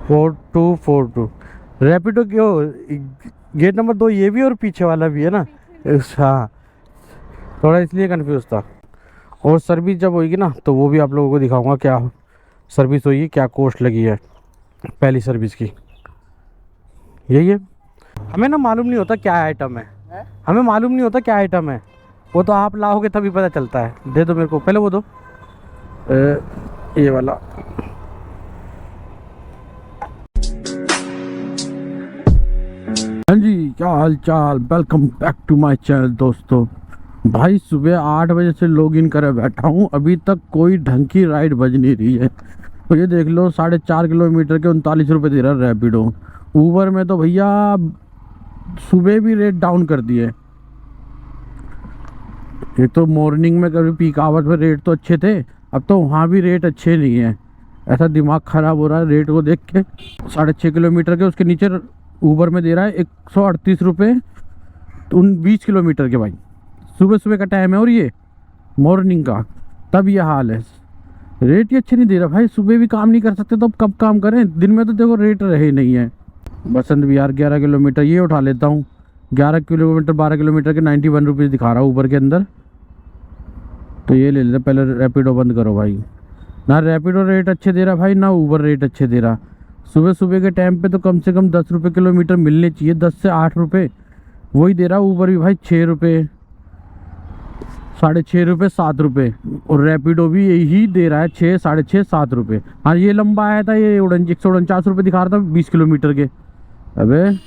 4242 रैपिडो क्यों gate number 2 ये भी और पीछे वाला भी है ना। हाँ थोड़ा इसलिए कंफ्यूज था। और सर्विस जब होगी ना तो वो भी आप लोगों को दिखाऊंगा क्या सर्विस हुई, क्या कॉस्ट लगी है पहली सर्विस की। यही है, हमें ना मालूम नहीं होता क्या आइटम है, हमें मालूम नहीं होता क्या आइटम है, वो तो आप लाओगे तभी पता चलता है। दे दो मेरे को पहले वो दो ये वाला। हाँ जी क्या हाल चाल, welcome back to my channel दोस्तों। भाई सुबह 8 बजे से लॉगिन करे बैठा हूँ, अभी तक कोई ढंग की राइड बज नहीं रही है। तो ये देख लो 4.5 किलोमीटर के 39 रुपये दे रहा है रैपिडो। ऊबर में तो भैया सुबह भी रेट डाउन कर दिए। एक तो मॉर्निंग में कभी पीक आवर्स में रेट तो अच्छे थे, अब तो वहाँ भी रेट अच्छे नहीं है। ऐसा दिमाग ख़राब हो रहा है रेट को देख के। 6.5 किलोमीटर के उसके नीचे ऊबर में दे रहा है 138 रुपये 20 किलोमीटर के। भाई सुबह सुबह का टाइम है और ये मॉर्निंग का, तब ये हाल है। रेट ही अच्छे नहीं दे रहा भाई। सुबह भी काम नहीं कर सकते तो अब कब काम करें, दिन में तो देखो रेट रहे नहीं है। बसंत विहार 11 किलोमीटर ये उठा लेता हूँ। 11 किलोमीटर 12 किलोमीटर के 91 रुपीज़ दिखा रहा है ऊबर के अंदर, तो ये ले लेते। पहले रैपिडो बंद करो भाई। ना रैपिडो रेट अच्छे दे रहा भाई, ना ऊबर रेट अच्छे दे रहा। सुबह सुबह के टाइम पे तो कम से कम 10 रुपये किलोमीटर मिलने चाहिए, 10 से 8 रुपये वही दे रहा। ऊबर भी भाई 6 रुपये 6.5 रुपये 7 रुपये, और रैपिडो भी यही दे रहा है 6 6.5 7 रुपये। हाँ ये लंबा आया था, ये 149 रुपये दिखा रहा था 20 किलोमीटर के। अबे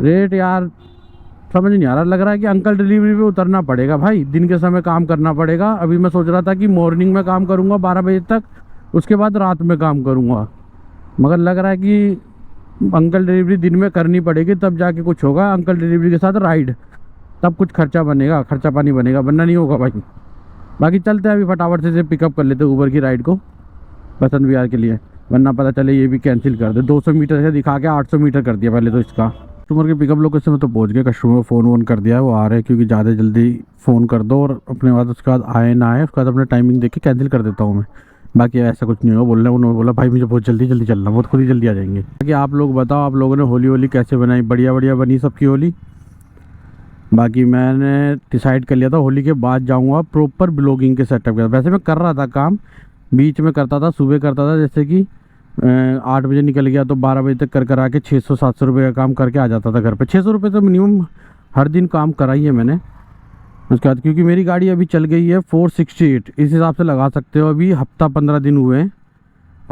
रेट यार समझ नहीं आ रहा। लग रहा है कि अंकल डिलीवरी पे उतरना पड़ेगा भाई, दिन के समय काम करना पड़ेगा। अभी मैं सोच रहा था कि मॉर्निंग में काम करूँगा 12 बजे तक, उसके बाद रात में काम करूँगा, मगर लग रहा है कि अंकल डिलीवरी दिन में करनी पड़ेगी, तब जाके कुछ होगा। अंकल डिलीवरी के साथ राइड, तब कुछ खर्चा बनेगा, खर्चा पानी बनेगा, वरना नहीं होगा भाई। बाकी चलते हैं अभी फटाफट से पिकअप कर लेते ऊबर की राइड को बसंत विहार के लिए, वरना पता चले ये भी कैंसिल कर दे। 200 मीटर से दिखा के 800 मीटर कर दिया पहले तो इसका। कस्टमर के पिकअप लोकेशन में तो पहुंच गए, कस्टमर फ़ोन वोन कर दिया है, वो आ रहे हैं। क्योंकि ज़्यादा जल्दी फ़ोन कर दो और अपने बाद उसके बाद आए ना आए, उसके बाद अपने टाइमिंग देख के कैंसिल कर देता हूँ मैं। बाकी ऐसा कुछ नहीं होगा। बोल रहे उन्होंने बोला भाई मुझे बहुत जल्दी चलना, बहुत खुद ही जल्दी आ जाएंगे। बाकी आप लोग बताओ, आप लोगों ने होली कैसे बनाई? बढ़िया बनी सबकी होली। बाकी मैंने डिसाइड कर लिया था होली के बाद जाऊंगा प्रॉपर ब्लॉगिंग के सेटअप के। वैसे मैं कर रहा था काम, बीच में करता था, सुबह करता था, जैसे कि 8 बजे निकल गया तो 12 बजे तक कर आके 600-700 रुपये का काम करके आ जाता था घर पे। 600 रुपये तो मिनिमम हर दिन काम करा ही है मैंने। उसके बाद क्योंकि मेरी गाड़ी अभी चल गई है 468, इस हिसाब से लगा सकते हो। अभी हफ्ता 15 दिन हुए हैं,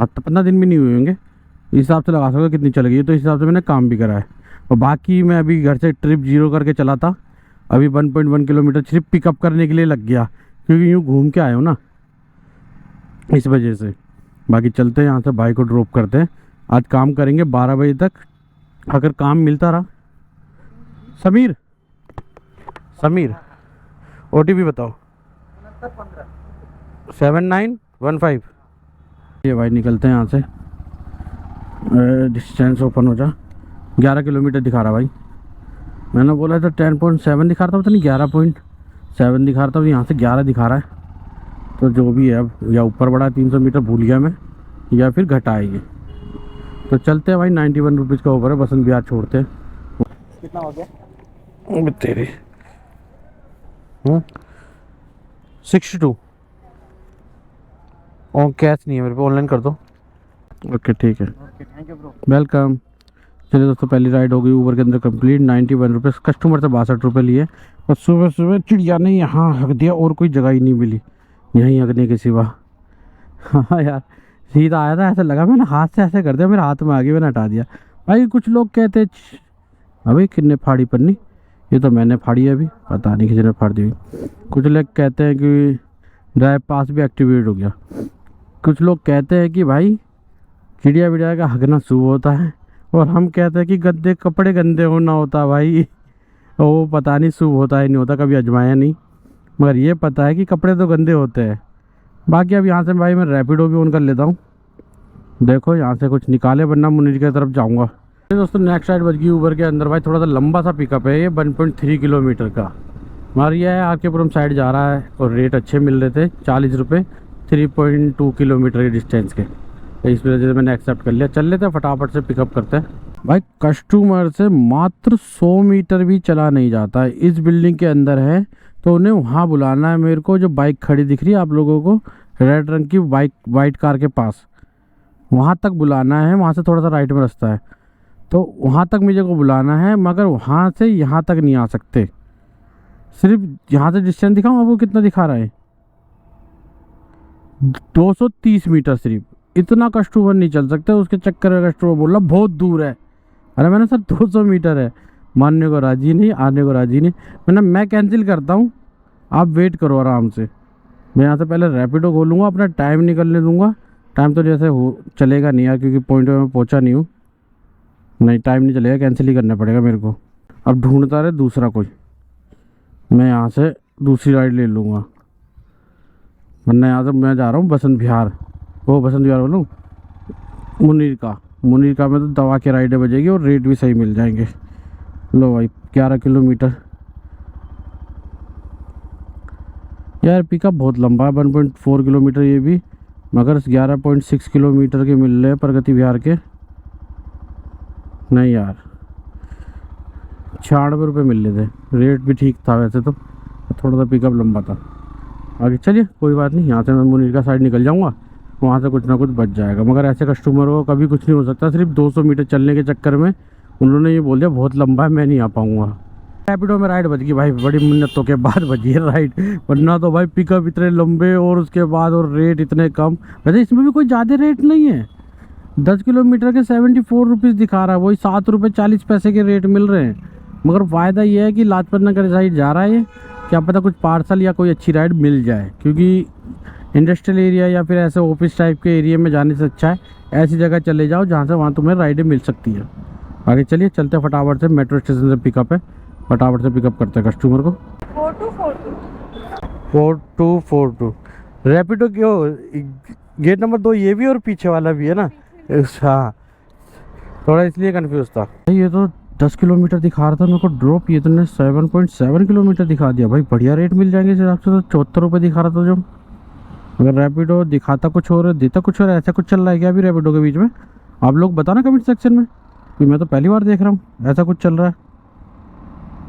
हफ्ता 15 दिन भी नहीं हुए होंगे, इस हिसाब से लगा सकते हो कितनी चल गई है। तो इस हिसाब से मैंने काम भी करा है। और बाकी मैं अभी घर से ट्रिप 0 करके चला था, अभी 1.1 किलोमीटर सिर्फ पिकअप करने के लिए लग गया, क्योंकि यूँ घूम के आए हो ना, इस वजह से। बाकी चलते हैं यहाँ से, भाई को ड्रॉप करते हैं। आज काम करेंगे 12 बजे तक, अगर काम मिलता रहा। समीर OTP बताओ। 7915। ये भाई निकलते हैं यहाँ से। डिस्टेंस ओपन हो जा। 11 किलोमीटर दिखा रहा भाई। मैंने बोला था 10.7 दिखा रहा था, पता नहीं 11.7 दिखा रहा था, यहाँ से 11 दिखा रहा है। तो जो भी है, अब या ऊपर बढ़ा 300 मीटर भूल गया मैं, या फिर घटाएगी। तो चलते हैं भाई। 91 रुपीज़ का ऊपर है, बसंत विहार छोड़ते हैं। कितना हो गया तेरे 62। और कैश नहीं है मेरे पे, ऑनलाइन कर दो। ओके ठीक है, थैंक यू ब्रो। वेलकम। चलिए दोस्तों, पहली राइड हो गई ऊबर के अंदर कंप्लीट। 91 रुपये, कस्टमर से 62 रुपये लिए। और सुबह सुबह चिड़िया ने यहाँ हक दिया, और कोई जगह ही नहीं मिली यहीं हकने के सिवा। हाँ यार, सीधा आया था, ऐसा लगा मैंने हाथ से ऐसे कर दिया, मेरे हाथ में आ गई, मैंने हटा दिया। भाई कुछ लोग कहते अभी कितने फाड़ी पन्नी, ये तो मैंने फाड़ी है, अभी पता नहीं किसी ने फाड़ दी। कुछ लोग कहते हैं कि ड्राइव पास भी एक्टिवेट हो गया। कुछ लोग कहते हैं कि भाई चिड़िया विड़िया का हकना शुभ होता है, और हम कहते हैं कि गंदे कपड़े गंदे होना होता है भाई। वो पता नहीं शुभ होता है नहीं होता, कभी आजमाया नहीं, मगर ये पता है कि कपड़े तो गंदे होते हैं। बाकी अब यहाँ से भाई मैं रैपिडो भी ऑन कर लेता हूँ, देखो यहाँ से कुछ निकाले, वरना मुनीर की तरफ जाऊँगा। दोस्तों नेक्स्ट राइड बज गई ऊबर के अंदर। भाई थोड़ा सा लंबा सा पिकअप है ये, 1.3 किलोमीटर का। हमारा ये है आरकेपुरम साइड जा रहा है, और रेट अच्छे मिल रहे थे, 40 रुपये 3.2 किलोमीटर के डिस्टेंस के। तो इस वजह से मैंने एक्सेप्ट कर लिया। चल लेते हैं, फटाफट से पिकअप करते हैं भाई। कस्टमर से मात्र 100 मीटर भी चला नहीं जाता है, इस बिल्डिंग के अंदर है तो उन्हें वहाँ बुलाना है मेरे को। जो बाइक खड़ी दिख रही है आप लोगों को, रेड रंग की बाइक, वाइट कार के पास, वहाँ तक बुलाना है। वहाँ से थोड़ा सा राइट में रास्ता है, तो वहाँ तक मुझे को बुलाना है, मगर वहाँ से यहाँ तक नहीं आ सकते। सिर्फ यहाँ से डिस्टेंस दिखाऊँ आपको कितना दिखा रहा है, 230 मीटर। सिर्फ इतना कस्टमर नहीं चल सकते, उसके चक्कर में कस्टमर बोला बहुत दूर है। अरे मैंने सर 200 मीटर है, मानने को राजी नहीं, आने को राजी नहीं। मैं कैंसिल करता हूँ, आप वेट करो आराम से। मैं यहाँ से पहले रैपिडो खोलूँगा, अपना टाइम निकलने दूंगा। टाइम तो जैसे हो चलेगा नहीं यार, क्योंकि पॉइंट में पहुँचा नहीं हूँ। नहीं, टाइम नहीं चलेगा, कैंसिल ही करना पड़ेगा मेरे को। अब ढूंढता रहे दूसरा कोई, मैं यहाँ से दूसरी राइड ले लूँगा। वरना यहाँ से मैं जा रहा हूँ बसंत विहार, वो बसंत विहार बोलूँ, मुनीर का में तो दवा की राइडें बजेगी और रेट भी सही मिल जाएंगे। लो भाई 11 किलोमीटर यार, पिकअप बहुत लंबा है, 1.4 किलोमीटर ये भी, मगर 11.6 किलोमीटर के मिल रहे हैं प्रगति विहार के। नहीं यार, 96 रुपये मिल रहे थे, रेट भी ठीक था वैसे तो, थोड़ा सा पिकअप लंबा था। आगे चलिए कोई बात नहीं, यहाँ से मैं मुनीर का साइड निकल जाऊँगा, वहाँ से कुछ ना कुछ बच जाएगा। मगर ऐसे कस्टमर को कभी कुछ नहीं हो सकता, सिर्फ 200 मीटर चलने के चक्कर में उन्होंने ये बोल दिया बहुत लंबा है, मैं नहीं आ पाऊँगा। रैपिडो में राइड बच गई भाई, बड़ी मिन्नतों के बाद बची है राइड, वरना तो भाई पिकअप इतने लंबे और उसके बाद और रेट इतने कम। वैसे इसमें भी कोई ज़्यादा रेट नहीं है, 10 किलोमीटर के 74 रुपीज़ दिखा रहा है, वही 7 रुपये 40 पैसे के रेट मिल रहे हैं। मगर फ़ायदा ये है कि लाजपत नगर साइड जा रहा है ये, क्या पता कुछ पार्सल या कोई अच्छी राइड मिल जाए, क्योंकि इंडस्ट्रियल एरिया या फिर ऐसे ऑफिस टाइप के एरिया में जाने से अच्छा है ऐसी जगह चले जाओ जहाँ से वहाँ तुम्हें राइडें मिल सकती है। आगे चलिए चलते फटाफट से, मेट्रो स्टेशन से पिकअप है, फटाफट से पिकअप करते हैं कस्टमर को। 4242 रैपिडो क्यों, गेट नंबर 2 ये भी और पीछे वाला भी है ना। हाँ, थोड़ा इसलिए कंफ्यूज था। ये तो 10 किलोमीटर दिखा रहा था मेरे को ड्रॉप, ये तो 7.7 किलोमीटर दिखा दिया भाई। बढ़िया रेट मिल जाएंगे इस हिसाब से तो। 74 रुपये दिखा रहा था जो, अगर रैपिडो दिखाता कुछ और देता कुछ और, ऐसा कुछ चल रहा है क्या अभी रैपिडो के बीच में? आप लोग बताना कमेंट सेक्शन में, कि मैं तो पहली बार देख रहा हूँ ऐसा कुछ चल रहा है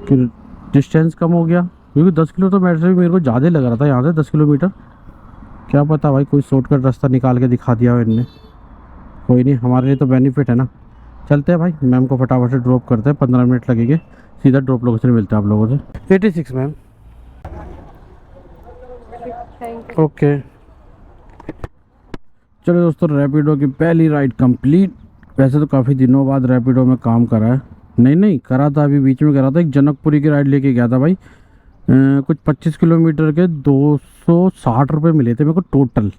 कि डिस्टेंस कम हो गया। क्योंकि 10 किलो तो मेरे को ज़्यादा लग रहा था यहाँ से, 10 किलोमीटर। क्या पता भाई कोई शॉर्टकट रास्ता निकाल के दिखा दिया हो इनने। कोई नहीं, हमारे लिए तो बेनिफिट है ना। चलते हैं भाई, मैम को फटाफट से ड्रॉप करते हैं, 15 मिनट लगेंगे, सीधा ड्रॉप लोकेशन मिलता है आप लोगों से। 86 मैम। ओके चलो दोस्तों, रैपिडो की पहली राइड कंप्लीट। वैसे तो काफ़ी दिनों बाद रैपिडो में काम करा है, नहीं करा था, अभी बीच में करा था। एक जनकपुरी की राइड लेके गया था भाई, कुछ 25 किलोमीटर के 260 रुपये मिले थे मेरे को टोटल।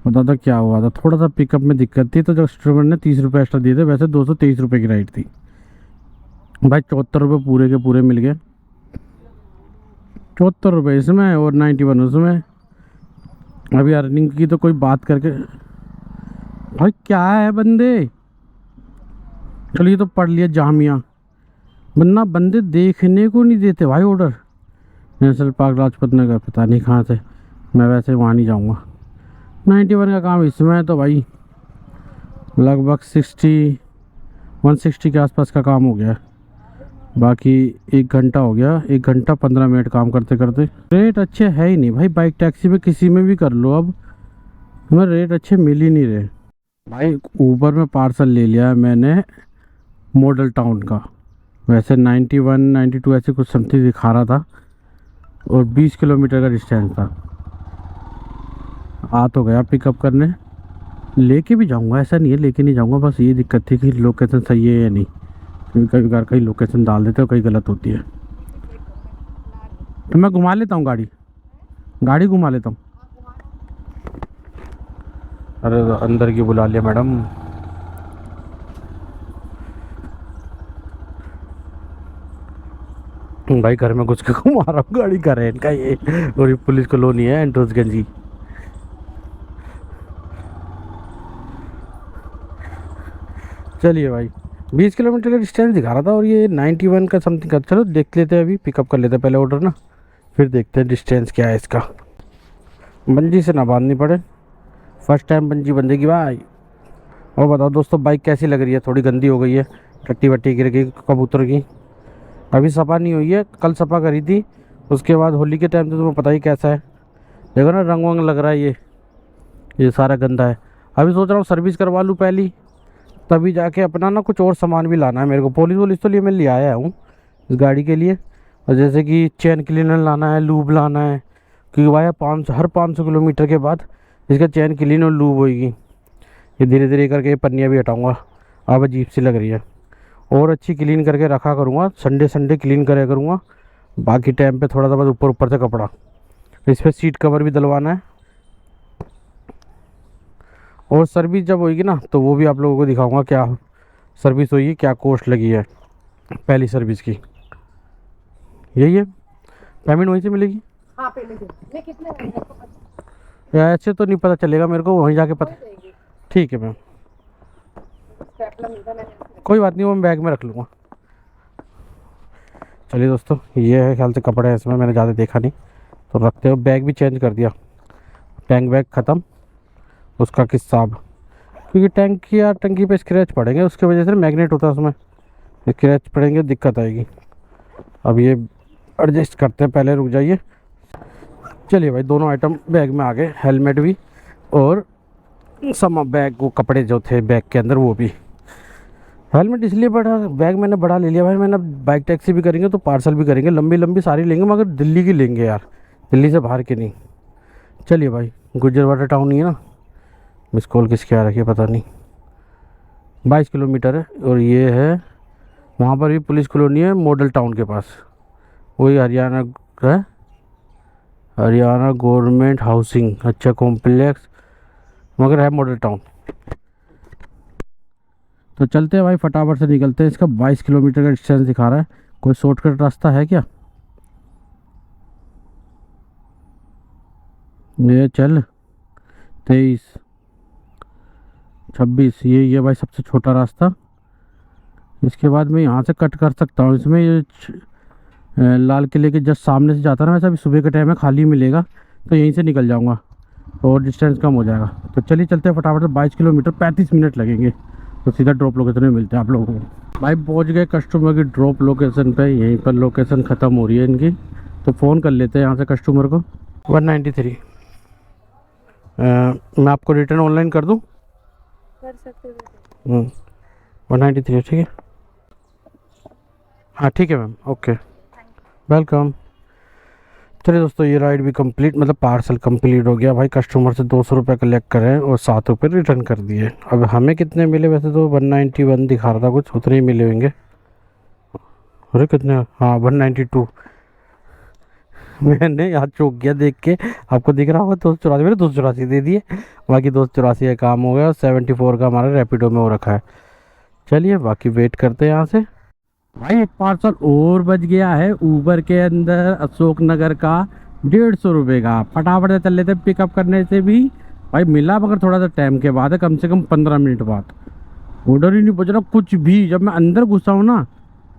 बता था क्या हुआ था, थोड़ा सा पिकअप में दिक्कत थी तो कस्टमर ने 30 रुपये एक्स्ट्रा दिए थे। वैसे 223 रुपये की राइड थी भाई, 74 रुपये पूरे के पूरे मिल गए। 74 रुपये इसमें और 91 उसमें। अभी अर्निंग की तो कोई बात करके भाई, क्या है बंदे। चलिए तो पढ़ लिया जामिया, वरना बंदे देखने को नहीं देते भाई। Order national park Lajpat Nagar, पता नहीं कहाँ से, मैं वैसे वहाँ नहीं जाऊँगा। 91 का काम इसमें तो भाई लगभग 160 के आसपास का काम हो गया। बाकी 1 घंटा हो गया, 1 घंटा 15 मिनट काम करते करते। रेट अच्छे है ही नहीं भाई, बाइक टैक्सी में किसी में भी कर लो, अब हमें रेट अच्छे मिल ही नहीं रहे भाई। ऊबर में पार्सल ले लिया है मैंने मॉडल टाउन का, वैसे 91 92 ऐसे कुछ समथिंग दिखा रहा था, और 20 किलोमीटर का डिस्टेंस था। आ तो गया पिकअप करने, लेके भी जाऊंगा, ऐसा नहीं है लेके नहीं जाऊंगा, बस ये दिक्कत थी कि लोकेशन सही है या नहीं, क्योंकि कभी बार कहीं लोकेशन डाल देते हो, कहीं गलत होती है। तो मैं घुमा लेता हूँ, गाड़ी घुमा लेता हूँ। अरे अंदर की बुला लिया मैडम। भाई घर में घुस के घुमा रहा हूँ, गाड़ी का है इनका ये, और ये पुलिस कॉलोनी है एंट्रोसगंजी। चलिए भाई, 20 किलोमीटर का डिस्टेंस दिखा रहा था, और ये 91 का समथिंग का। चलो देख लेते हैं, अभी पिकअप कर लेते हैं पहले ऑर्डर ना, फिर देखते हैं डिस्टेंस क्या है इसका। बंजी से ना बांधनी पड़े, फर्स्ट टाइम बंजी बंधेगी भाई। और बताओ दोस्तों बाइक कैसी लग रही है? थोड़ी गंदी हो गई है, टट्टी वट्टी गिर गई कबूतर की। अभी सफ़ा नहीं हुई है, कल सफ़ा करी थी। उसके बाद होली के टाइम तो तुम्हें पता ही कैसा है, देखो ना रंग वंग लग रहा है, ये सारा गंदा है। अभी सोच रहा हूँ सर्विस करवा लूँ पहली, तभी जाके अपना ना कुछ और सामान भी लाना है मेरे को। पुलिस वोलिस तो लिए मैं ले आया हूँ इस गाड़ी के लिए, और जैसे कि चेन क्लीनर लाना है, लूब लाना है, क्योंकि भाई हर 500 किलोमीटर के बाद इसका चेन क्लीन और लूब होएगी। ये धीरे धीरे करके पन्नियाँ भी हटाऊँगा, अब अजीब सी लग रही है। और अच्छी क्लीन करके रखा करूँगा, संडे संडे क्लीन करा करूँगा, बाकी टाइम पे थोड़ा सा बस ऊपर ऊपर से कपड़ा। इस पर सीट कवर भी डलवाना है, और सर्विस जब होगी ना तो वो भी आप लोगों को दिखाऊंगा क्या सर्विस हुई है, क्या कॉस्ट लगी है पहली सर्विस की। यही है, पेमेंट वहीं से मिलेगी। हाँ पेमेंट नहीं कितने ऐसे तो नहीं पता चलेगा मेरे को, वहीं जाके पता। ठीक है मैम, कोई बात नहीं, वो मैं बैग में रख लूँगा। चलिए दोस्तों, ये है ख्याल से कपड़े हैं इसमें, मैंने ज़्यादा देखा नहीं तो रखते हो। बैग भी चेंज कर दिया, टैंक बैग ख़त्म, उसका किस्सा अब, क्योंकि टैंक की या टंकी पे स्क्रैच पड़ेंगे, उसके वजह से मैग्नेट होता है उसमें, स्क्रैच पड़ेंगे दिक्कत आएगी। अब ये एडजस्ट करते हैं, पहले रुक जाइए। चलिए भाई, दोनों आइटम बैग में आ गए, हेलमेट भी और सम बैग, वो कपड़े जो थे बैग के अंदर वो भी। हेलमेट इसलिए बड़ा, बैग मैंने बड़ा ले लिया भाई, मैंने बाइक टैक्सी भी करेंगे तो पार्सल भी करेंगे, लंबी लंबी सारी लेंगे, मगर दिल्ली की लेंगे यार, दिल्ली से बाहर के नहीं। चलिए भाई, गुजरवाड़ा टाउन ही है ना, मिस कॉल किसके आ रखी है पता नहीं। 22 किलोमीटर है, और ये है वहाँ पर भी पुलिस कॉलोनी है मॉडल टाउन के पास, वही हरियाणा है, हरियाणा गवर्नमेंट हाउसिंग अच्छा कॉम्प्लेक्स, मगर है मॉडल टाउन। तो चलते हैं भाई, फटाफट से निकलते हैं। इसका 22 किलोमीटर का डिस्टेंस दिखा रहा है, कोई शॉर्टकट रास्ता है क्या? ये चल 23 26, ये भाई सबसे छोटा रास्ता। इसके बाद मैं यहाँ से कट कर सकता हूँ इसमें, ये लाल किले के जस्ट सामने से जाता है ना, वैसे अभी सुबह के टाइम में खाली मिलेगा तो यहीं से निकल जाऊँगा और डिस्टेंस कम हो जाएगा। तो चलिए चलते हैं फटाफट से, 22 किलोमीटर 35 मिनट लगेंगे, तो सीधा ड्रॉप लोकेशन में मिलते हैं आप लोगों को। भाई पहुँच गए कस्टमर की ड्रॉप लोकेशन पे, यहीं पर लोकेशन ख़त्म हो रही है इनकी, तो फ़ोन कर लेते हैं यहाँ से कस्टमर को। 193 मैं आपको रिटर्न ऑनलाइन कर दूँ? कर सकते हो। 193 ठीक है, हाँ ठीक है मैम, ओके वेलकम। चलिए दोस्तों, ये राइड भी कंप्लीट, मतलब पार्सल कंप्लीट हो गया भाई। कस्टमर से 200 रुपये कलेक्ट करें और 7 रुपये रिटर्न कर दिए। अब हमें कितने मिले? वैसे तो 191 दिखा रहा था, कुछ उतने ही मिले होंगे। अरे कितने, हाँ 192। मैंने यहाँ चौक गया देख के, आपको दिख रहा होगा 284, मेरे 284 दे दिए, बाकी 284 का काम हो गया, और 74 का हमारा रैपिडो में हो रखा है। चलिए बाकी वेट करते हैं यहाँ से। भाई एक पार्सल और बच गया है ऊबर के अंदर, अशोक नगर का 150 रुपये का। फटाफट से चल लेते पिकअप करने से भी भाई मिला, मगर थोड़ा सा टाइम के बाद है, कम से कम 15 मिनट बाद। ऑर्डर ही नहीं पहुँच रहा कुछ भी। जब मैं अंदर घुसा हूँ ना,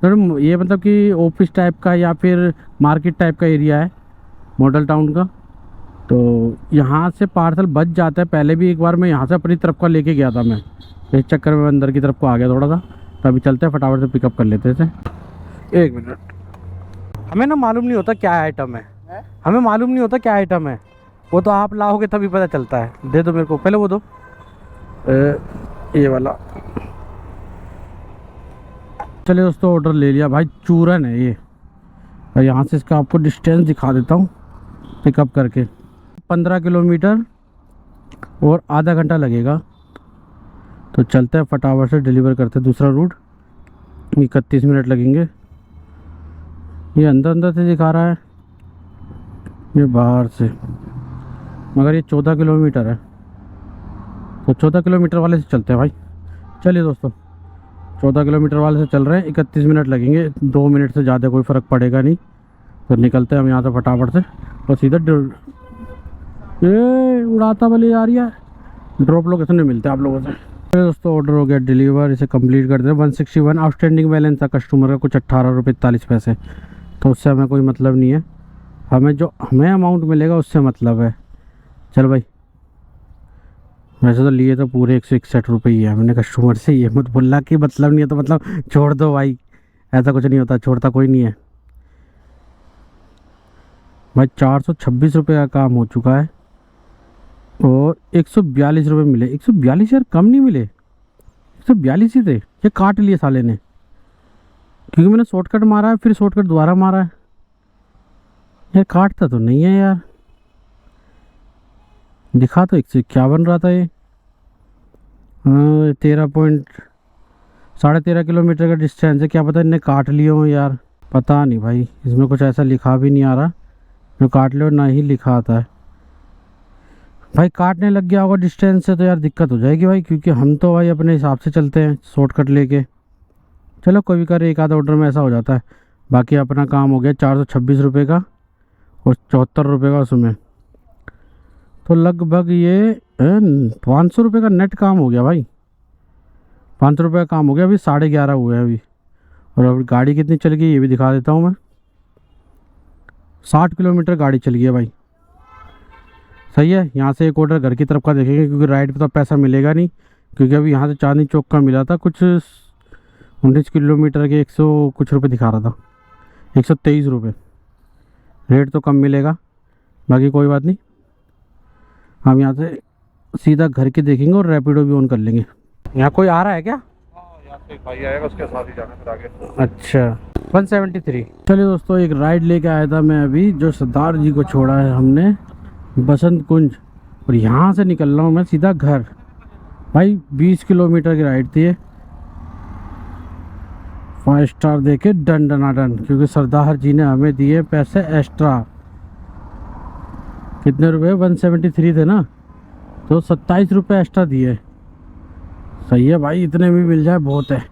तो ये मतलब कि ऑफिस टाइप का या फिर मार्केट टाइप का एरिया है मॉडल टाउन का, तो यहाँ से पार्सल बच जाता है। पहले भी एक बार मैं यहाँ से अपनी तरफ का लेके गया था, मैं इस चक्कर में अंदर की तरफ को आ गया थोड़ा सा। तो अभी चलते हैं फटाफट से पिकअप कर लेते थे। 1 मिनट, हमें ना मालूम नहीं होता क्या आइटम है, हमें मालूम नहीं होता क्या आइटम है, वो तो आप लाओगे तभी पता चलता है। दे दो मेरे को पहले, वो दो ये वाला। चलिए दोस्तों, ऑर्डर ले लिया भाई, चूरन है ये। और यहाँ से इसका आपको डिस्टेंस दिखा देता हूँ पिकअप करके। 15 किलोमीटर और आधा घंटा लगेगा, तो चलते हैं फटाफट से डिलीवर करते हैं। दूसरा रूट 31 मिनट लगेंगे। ये अंदर अंदर से दिखा रहा है, ये बाहर से, मगर ये 14 किलोमीटर है, तो 14 किलोमीटर वाले से चलते हैं भाई। चलिए दोस्तों, 14 किलोमीटर वाले से चल रहे हैं, 31 मिनट लगेंगे, 2 मिनट से ज़्यादा कोई फ़र्क पड़ेगा नहीं। तो निकलते हैं हम यहाँ से फटाफट से, और सीधा ये उड़ाता वाली आ रही है, ड्रॉप लोकेशन में मिलते हैं आप लोगों से। चलिए दोस्तों, ऑर्डर हो गया डिलीवर, इसे कंप्लीट कर दें। 161 आउटस्टैंडिंग बैलेंस था कस्टमर का, कुछ 18 रुपये 41 पैसे, तो उससे हमें कोई मतलब नहीं है, हमें जो हमें अमाउंट मिलेगा उससे मतलब है। चल भाई, वैसे तो लिए तो पूरे 161 रुपये ही है, मैंने कस्टमर से ये मत बोलना कि मतलब नहीं है तो मतलब छोड़ दो भाई, ऐसा कुछ नहीं होता, छोड़ता कोई नहीं है भाई। 426 रुपये का काम हो चुका है और 142 रुपये मिले। 142 यार कम नहीं मिले, 142 ही थे, ये काट लिए साले ने, क्योंकि मैंने शॉर्टकट मारा है फिर शॉर्टकट दोबारा मारा है यार, काटता तो नहीं है यार, दिखा तो 151 रहा था ये। 13.13 किलोमीटर का डिस्टेंस है, क्या पता इनने काट लिए हो यार, पता नहीं भाई, इसमें कुछ ऐसा लिखा भी नहीं आ रहा जो काट ले, और ना ही लिखा आता है भाई। काटने लग गया होगा डिस्टेंस से तो यार दिक्कत हो जाएगी भाई, क्योंकि हम तो भाई अपने हिसाब से चलते हैं शॉर्टकट लेके। चलो कोई भी करे, एक आधा ऑर्डर में ऐसा हो जाता है। बाकी अपना काम हो गया 426 रुपये का और 74 रुपये का उसमें, तो लगभग ये 500 रुपये का नेट काम हो गया भाई। 500 रुपये का काम हो गया। अभी 11:30 हुए हैं अभी, और अभी गाड़ी कितनी चल गई ये भी दिखा देता हूँ मैं। 60 किलोमीटर गाड़ी चल गई है भाई, सही है। यहाँ से एक ऑर्डर घर की तरफ का देखेंगे, क्योंकि राइड पे तो पैसा मिलेगा नहीं, क्योंकि अभी यहाँ से चांदनी चौक का मिला था कुछ 19 किलोमीटर के 100 कुछ रुपये दिखा रहा था, 123 रुपये। रेट तो कम मिलेगा, बाकी कोई बात नहीं। हम यहाँ से सीधा घर के देखेंगे और रैपिडो भी ऑन कर लेंगे। यहाँ कोई आ रहा है क्या? यहाँ से एक भाई आएगा, उसके साथ ही जाना फिर आगे। अच्छा 173। चलिए दोस्तों, एक राइड लेके आया था मैं अभी, जो सरदार जी को छोड़ा है हमने बसंत कुंज, और यहाँ से निकल रहा हूँ मैं सीधा घर भाई। 20 किलोमीटर की राइड थी ये, 5 स्टार देके डन डनाडन, क्योंकि सरदार जी ने हमें दिए पैसे एक्स्ट्रा। कितने रुपए? 173 थे ना, तो 27 रुपये एक्स्ट्रा दिए। सही है भाई, इतने भी मिल जाए बहुत है।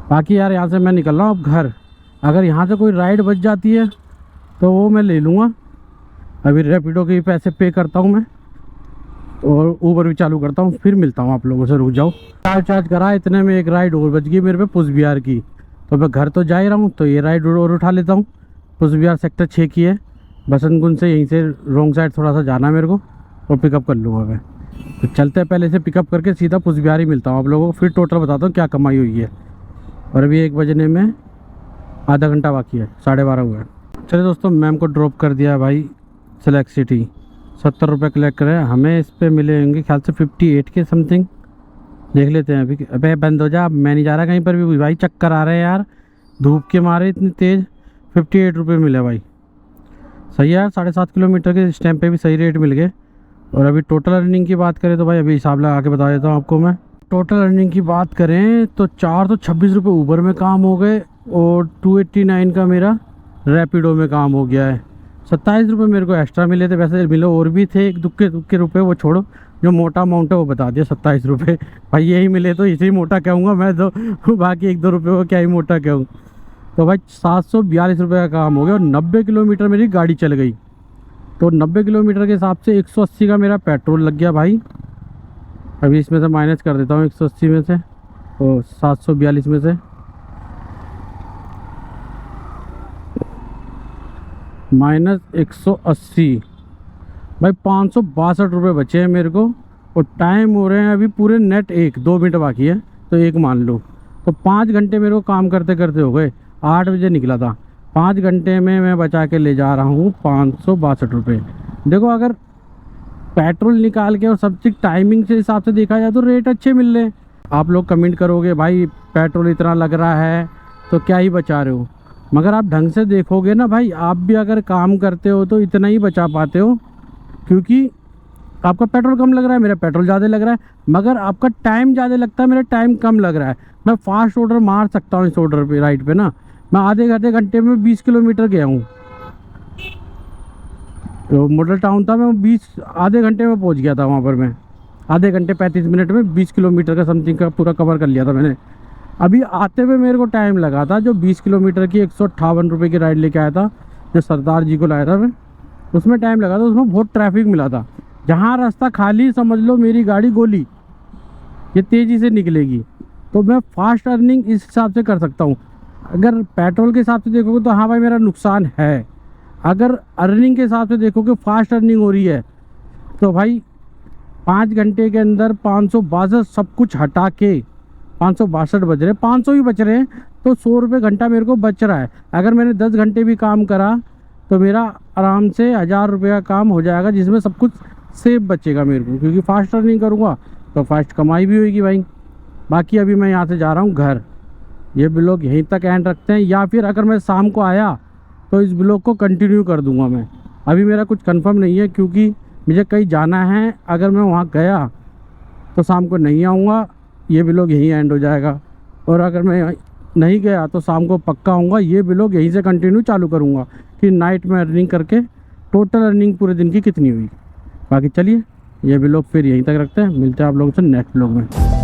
बाकी यार यहाँ से मैं निकल रहा हूँ अब घर। अगर यहाँ से कोई राइड बच जाती है तो वो मैं ले लूँगा। अभी रैपिडो के पैसे पे करता हूँ मैं, और ऊबर भी चालू करता हूँ, फिर मिलता हूँ आप लोगों से। रुक जाओ, चार्ज करा, इतने में एक राइड और बच गई मेरे पे पुष बिहार की। तो मैं घर तो जा ही रहा हूँ, तो ये राइड और उठा लेता हूँ। पुष बिहार सेक्टर 6 की है, बसंत कुंज से यहीं से रोंग साइड थोड़ा सा जाना है मेरे को, और पिकअप कर लूँगा मैं। तो चलते हैं, पहले से पिकअप करके सीधा पुष बिहार ही मिलता हूँ आप लोगों को, फिर टोटल बताता हूँ क्या कमाई हुई है। और अभी 1 बजने में आधा घंटा बाकी है, 12:30 हुआ है। चलिए दोस्तों, मैम को ड्रॉप कर दिया भाई सेलेक्ट सिटी। 70 रुपये कलेक्ट करें, हमें इस पर मिले होंगे ख्याल से 58 के समथिंग। देख लेते हैं अभी। अबे बंद हो जा, मैं नहीं जा रहा कहीं पर भी भाई, चक्कर आ रहे हैं यार धूप के मारे इतनी तेज़। 58 रुपये मिले भाई, सही है यार। 7.5 किलोमीटर के इस टाइम पे भी सही रेट मिल गए। और अभी टोटल अर्निंग की बात करें तो भाई अभी हिसाब लगा के बता देता हूँ आपको मैं। टोटल अर्निंग की बात करें तो 426 रुपये ऊबर में काम हो गए, और 289 का मेरा रैपिडो में काम हो गया है। 27 रुपये मेरे को एक्स्ट्रा मिले थे, वैसे मिले और भी थे एक दुक्के रुपये, वो छोड़ो, जो मोटा अमाउंट है वो बता दिया 27 रुपये भाई। यही मिले तो इसे ही मोटा कहूँगा मैं तो, बाकी 1-2 रुपये को क्या ही मोटा कहूँ। तो भाई 742 रुपये का काम हो गया, और 90 किलोमीटर मेरी गाड़ी चल गई। तो 90 किलोमीटर के हिसाब से 180 का मेरा पेट्रोल लग गया भाई। अभी इसमें से माइनस कर देता हूँ 180 में से, और 742 में से माइनस 180 भाई, 562 रुपये बचे हैं मेरे को। और टाइम हो रहे हैं अभी पूरे नेट 2 मिनट बाकी है, तो 1 मान लो, तो 5 घंटे मेरे को काम करते करते हो गए। 8 बजे निकला था, 5 घंटे में मैं बचा के ले जा रहा हूँ 562 रुपये। देखो, अगर पेट्रोल निकाल के और सब चीज़ टाइमिंग से हिसाब से देखा जाए तो रेट अच्छे मिल रहे हैं। आप लोग कमेंट करोगे भाई पेट्रोल इतना लग रहा है तो क्या ही बचा रहे हो, मगर आप ढंग से देखोगे ना भाई, आप भी अगर काम करते हो तो इतना ही बचा पाते हो, क्योंकि आपका पेट्रोल कम लग रहा है, मेरा पेट्रोल ज़्यादा लग रहा है, मगर आपका टाइम ज़्यादा लगता है, मेरा टाइम कम लग रहा है। मैं फास्ट ऑर्डर मार सकता हूँ इस ऑर्डर पे, राइड पे ना। मैं आधे घंटे में 20 किलोमीटर गया हूँ। तो मॉडल टाउन था, मैं आधे घंटे में पहुँच गया था वहाँ पर। मैं आधे घंटे 35 मिनट में 20 किलोमीटर का समथिंग का पूरा कवर कर लिया था मैंने। अभी आते हुए मेरे को टाइम लगा था, जो 20 किलोमीटर की 158 रुपये की राइड लेके आया था, जो सरदार जी को लाया था मैं, उसमें टाइम लगा था। उसमें बहुत ट्रैफिक मिला था, जहाँ रास्ता खाली समझ लो मेरी गाड़ी गोली, ये तेज़ी से निकलेगी। तो मैं फास्ट अर्निंग इस हिसाब से कर सकता हूँ। अगर पेट्रोल के हिसाब से देखोगे तो हाँ भाई मेरा नुकसान है। अगर अर्निंग के हिसाब से देखोगे फास्ट अर्निंग हो रही है तो भाई 5 घंटे के अंदर 562 सब कुछ हटा के 562 बज रहे, 500 ही बच रहे हैं, तो 100 रुपये घंटा मेरे को बच रहा है। अगर मैंने 10 घंटे भी काम करा तो मेरा आराम से 1000 रुपये का काम हो जाएगा, जिसमें सब कुछ सेफ बचेगा मेरे को, क्योंकि फास्ट अर्निंग करूँगा तो फास्ट कमाई भी होगी भाई। बाकी अभी मैं यहाँ से जा रहा हूँ घर। ये ब्लॉग यहीं तक एंड रखते हैं, या फिर अगर मैं शाम को आया तो इस ब्लॉग को कंटिन्यू कर दूँगा मैं। अभी मेरा कुछ कंफर्म नहीं है, क्योंकि मुझे कहीं जाना है। अगर मैं वहाँ गया तो शाम को नहीं आऊँगा, ये ब्लॉग यहीं एंड हो जाएगा। और अगर मैं नहीं गया तो शाम को पक्का आऊँगा, ये ब्लॉग यहीं से कंटिन्यू चालू करूँगा कि नाइट में अर्निंग करके टोटल अर्निंग पूरे दिन की कितनी हुई। बाकी चलिए ये ब्लॉग फिर यहीं तक रखते हैं, मिलते हैं आप लोगों से नेक्स्ट ब्लॉग में।